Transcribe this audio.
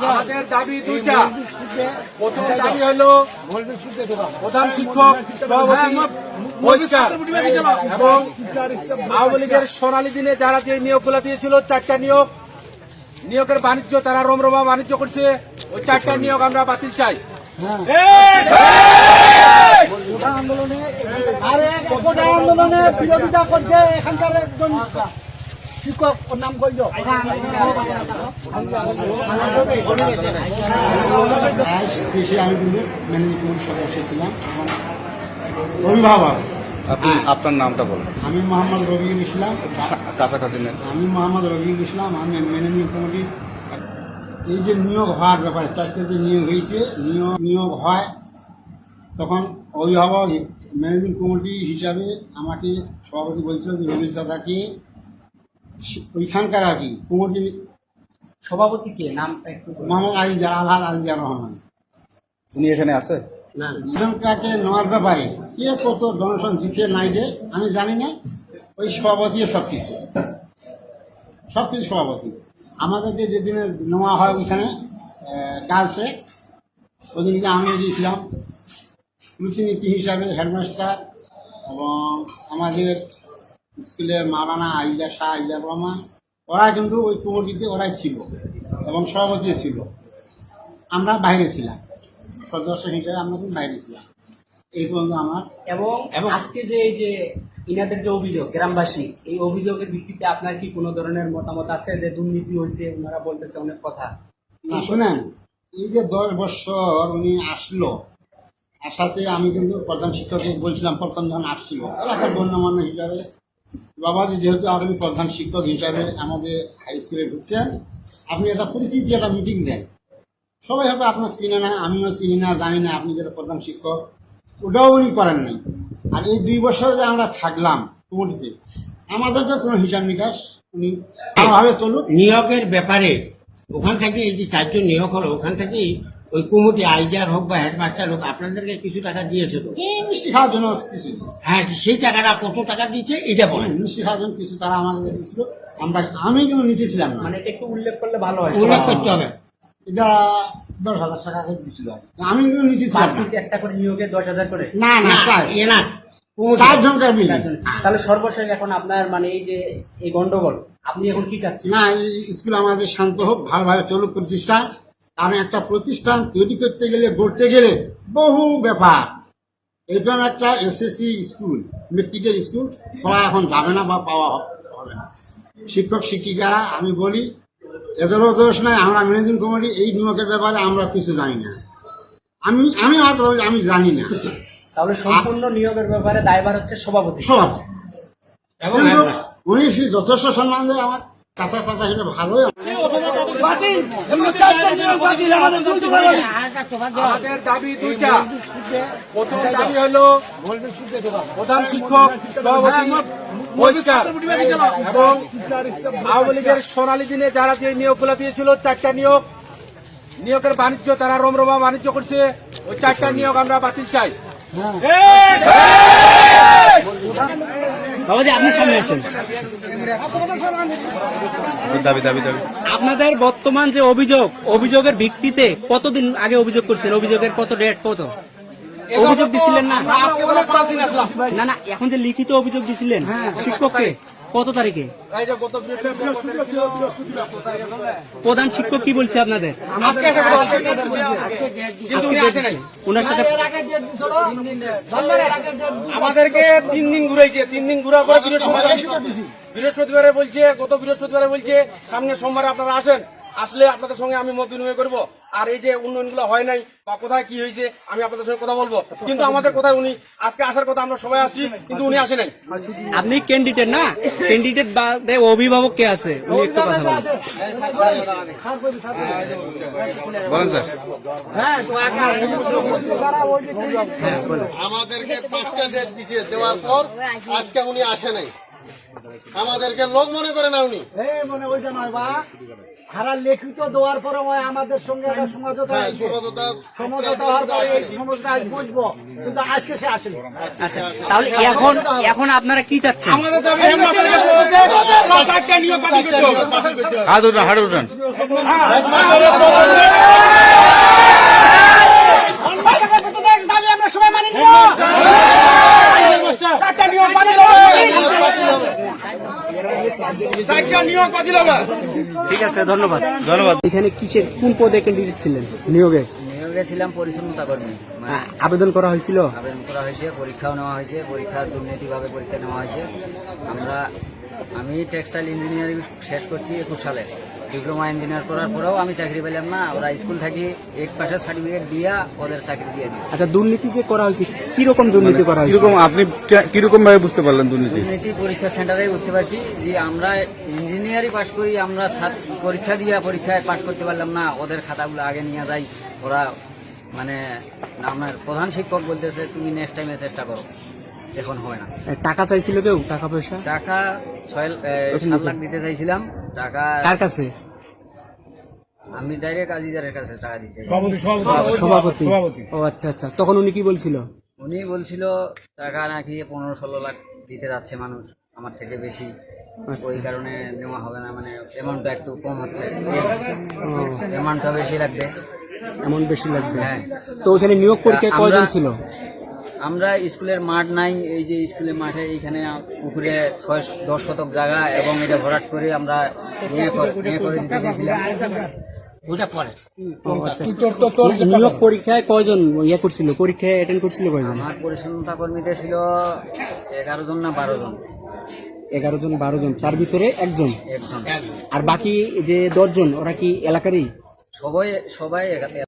আমাদের দাবি দুইটা। প্রথম দাবি হলো প্রধান শিক্ষক সভাপতি বহিষ্কার এবং আওয়ামী লীগের সোনালী দিনে যারা যে নিয়োগগুলো দিয়েছিল 4টা নিয়োগের বাণিজ্য তারা রমরমা বাণিজ্য করছে, ওই 4টা নিয়োগ আমরা বাতিল চাই। আন্দোলনে বিরোধিতা করছে এখানকার একজন শিক্ষক নাম করল আমি কিন্তু ম্যানেজিং কমিটির সদস্য ছিলাম, অভিভাবক। আপনি আপনার নামটা বলুন। আমি মোহাম্মদ রবিউল ইসলাম, কাছাকাছি নেন। আমি মোহাম্মদ রবিউল ইসলাম, আমি ম্যানেজিং কমিটির। এই যে নিয়োগ হওয়ার ব্যাপারে 4টে যে নিয়োগ হয়েছে, নিয়োগ হয় তখন অভিভাবক ম্যানেজিং কমিটি হিসাবে আমাকে সভাপতি বলছিল যে রবিউল চাচাকে ওইখানকার আর কি কমিটির সভাপতি কে নামটা একটু মোহাম্মদ আজিজা আলহাজ আজিজার রহমান, উনি এখানে আছে না এখানকারকে নেওয়ার ব্যাপারে কে কত ডোনেশন দিচ্ছে নাই দে আমি জানি না। ওই সভাপতি সবকিছু সভাপতি। আমাদেরকে যেদিনে নেওয়া হয় ওইখানে গার্লসে, ওদিনকে আমি দিয়েছিলাম প্রতিনিধি হিসাবে হেডমাস্টার এবং আমাদের স্কুলের মাওলানা আইজা শাহ আইজার রহমান, ওরা কিন্তু ওই কমিটিতে ওরাই ছিল এবং সভাপতি ছিল। আমরা বাইরে ছিলাম, সদস্য হিসেবে আমরা কিন্তু বাইরে ছিলাম। এই পর্যন্ত আমার এবং আজকে যে এই যে ইনাদের যে অভিযোগ গ্রামবাসী, এই অভিযোগের ভিত্তিতে আপনার কি কোনো ধরনের মতামত আছে যে দুর্নীতি হয়েছে? ওনারা বলতেছে অনেক কথা। না শোনেন, এই যে 10 বছর উনি আসলো, আসাতে আমি কিন্তু প্রধান শিক্ষককে বলছিলাম প্রথম যখন আসছিল এলাকার গণ্যমান্য হিসাবে, বাবাজি যেহেতু আপনি প্রধান শিক্ষক হিসাবে আমাদের হাই স্কুলে ঢুকছেন, আপনি একটা পরিস্থিতি একটা মিটিং দেন। সবাই হয়তো আপনার চিনে না, আমিও চিনি না, জানি না আপনি যেটা প্রধান শিক্ষক, ওটাও উনি করেন নাই। আর এই 2 বছর যে আমরা থাকলাম কমিটিতে, আমাদেরকে কোনো হিসাব নিকাশ উনি ভাবে চলুক। নিয়োগের ব্যাপারে ওখান থেকে এই যে 4জন নিয়োগ হলো, ওখান থেকে ওই কমিটি আইজার হোক বা হেডমাস্টার হোক আপনাদেরকে কিছু টাকা দিয়েছে তো? এই মিষ্টি খাওয়ার জন্য কিছু, হ্যাঁ, সেই টাকাটা কত টাকা দিচ্ছে এটা বলেন। মিষ্টি খাওয়ার জন্য কিছু তারা আমাদের দিয়েছিল, আমি কিন্তু নিতেছিলাম না। মানে এটা একটু উল্লেখ করলে ভালো হয়। উল্লেখ করতে হবে। এটা 10,000 টাকা করে দিছিল, আমি কিন্তু নিতেছিলাম না। একটা করে নিয়োগে 10,000 করে? না না স্যার, এ না 4জনকার মিলে। তাহলে সর্বশেষ এখন আপনার মানে এই যে এই গন্ডগোল, আপনি এখন কি চাচ্ছেন? না, এই স্কুল আমাদের শান্ত হোক, ভালোভাবে চলুক প্রতিষ্ঠান। কারণ একটা প্রতিষ্ঠান তৈরি করতে গেলে, গড়তে গেলে বহু ব্যাপার। এরকম একটা এসএসসি স্কুল, মেট্রিকের স্কুল খোলা এখন যাবে না বা পাওয়া হবে না। শিক্ষক শিক্ষিকারা আমি বলি এদেরও দোষ নয়, আমরা ম্যানেজিং কমিটি এই নিয়োগের ব্যাপারে আমরা কিছু জানি না। আমি আমার কথা বলছি, আমি জানি না। তাহলে সম্পূর্ণ নিয়োগের ব্যাপারে দায়ভার হচ্ছে সভাপতি। এবং উনি যথেষ্ট সম্মান দেয় আমার চাচা হিসেবে ভালোই। আমাদের দাবি দুইটা। প্রথম দাবি হলো প্রধান শিক্ষক সভাপতি বহিষ্কার এবং আওয়ামী লীগের সোনালী দিনে যারা যে নিয়োগগুলো দিয়েছিল 4টা নিয়োগের বাণিজ্য তারা রমরমা বাণিজ্য করছে, ওই 4টা নিয়োগ আমরা বাতিল চাই। বাবাজি আপনি সামনে আসেন। আপনাদের বর্তমান যে অভিযোগের ভিত্তিতে কতদিন আগে অভিযোগ করছেন? অভিযোগের কত ডেট, কত অভিযোগ দিছিলেন? না না, এখন যে লিখিত অভিযোগ দিছিলেন শিক্ষককে কত তারিখে? প্রধান শিক্ষক কি বলছে আপনাদের? ওনার সাথে আমাদেরকে 3 দিন ঘুরাইছে। 3 দিন ঘুরার পরে বৃহস্পতিবারে বলছে, গত বৃহস্পতিবারে বলছে সামনে সোমবারে আপনারা আসেন, আসলে আপনাদের সঙ্গে আমি মত বিনিময় করবো। আর এই যে উন্নয়নগুলো হয় নাই বা কোথায় কি হয়েছে আমি আপনাদের সঙ্গে কথা বলবো। কিন্তু আমাদের কোথায় উনি আজকে আসার কথা, আমরা সবাই আসছি কিন্তু উনি আসে নাই। আপনি ক্যান্ডিডেট না, ক্যান্ডিডেট বাদে অভিভাবক কে আছে? উনি একটু কথা বলেন। বলেন স্যার। আমাদেরকে 5টা ডেট দিয়েছে, দেওয়ার পর আজকে উনি আসে নাই। আমাদেরকে লোক মনে করে না উনি মনে ওইটা নয় বা হারা লিখিত দেওয়ার পরে ওই আমাদের সঙ্গে একটা সমঝোতা হয়েছে। সমঝোতা হওয়ার পরে এই সমঝোতা আজ বুঝবো, কিন্তু আজকে সে আসেনি। আচ্ছা তাহলে এখন এখন আপনারা কি চাচ্ছেন? আমাদের দাবি হেডমাস্টারের বিরুদ্ধে চারটা নিয়োগ বাতিল করতে হবে। হাত উঠান, হাত উঠান। দাবি আমরা সবাই মানি নিব। চারটা নিয়োগ বাতিল হবে। চারটা নিয়োগ বাতিল হবে। ঠিক আছে, ধন্যবাদ। ধন্যবাদ। এখানে কিসের কোন পদে ক্যান্ডিডেট ছিলেন নিয়োগে? নিয়োগে ছিলাম পরিচ্ছন্নতা কর্মী। মানে আবেদন করা হয়েছিল? আবেদন করা হয়েছে, পরীক্ষাও নেওয়া হয়েছে, পরীক্ষার দুর্নীতিভাবে পরীক্ষা নেওয়া হয়েছে। আমি টেক্সটাইল ইঞ্জিনিয়ারিং শেষ করছি 21 সালে। ডিপ্লোমা ইঞ্জিনিয়ার করার পরেও আমি চাকরি পেলাম না। ওরা স্কুল থেকে 1 পাসের সার্টিফিকেট দিয়া ওদের চাকরি দিয়ে দিই। আচ্ছা, দুর্নীতি যে করা হয়েছে কিরকম দুর্নীতি করা হয়েছে? কিরকম আপনি কিরকম ভাবে বুঝতে পারলেন দুর্নীতি? দুর্নীতি পরীক্ষা সেন্টারে বুঝতে পারছি যে আমরা ইঞ্জিনিয়ারিং পাস করি, আমরা পরীক্ষা দিয়ে পরীক্ষায় পাস করতে পারলাম না। ওদের খাতাগুলো আগে নিয়ে যাই। ওরা মানে আমার প্রধান শিক্ষক বলতেছে তুমি নেক্সট টাইমে চেষ্টা করো, এখন হয় না। টাকা চাইছিল কেউ? টাকা পয়সা? টাকা 7 লাখ দিতে চাইছিলাম। টাকা কার কাছে? আমি ডাইরেক্ট আজিজারের কাছে টাকা দিতে চাই। সভাপতি। ও আচ্ছা আচ্ছা, তখন উনি কি বলছিল? উনি বলছিল টাকা নাকি 15-16 লাখ দিতে যাচ্ছে মানুষ আমার থেকে বেশি, ওই কারণে নেওয়া হবে না। মানে অ্যামাউন্টটা একটু কম হচ্ছে, অ্যামাউন্টটা বেশি লাগবে। এমন বেশি লাগবে? হ্যাঁ। তো ওখানে নিয়োগ পরীক্ষায় কয়জন ছিল? আমরা স্কুলের মাঠ নাই, এই যে স্কুলের মাঠে এইখানে পুকুরে 6-10 শতক জায়গা এবং এটা ভরাট করে আমরা নিয়ে করে দিতে চেয়েছিলাম। ওইটা পরে ও আচ্ছা। নিয়োগ পরীক্ষায় কয়জন ইয়ে করছিল? পরীক্ষায় অ্যাটেন্ড করছিল কয়জন? আমার পরিচ্ছন্নতা কর্মীতে ছিল 11 জন না 12 জন। 11 জন 12 জন, তার ভিতরে একজন। একজন। আর বাকি যে 10 জন ওরা কি এলাকারই? সবাই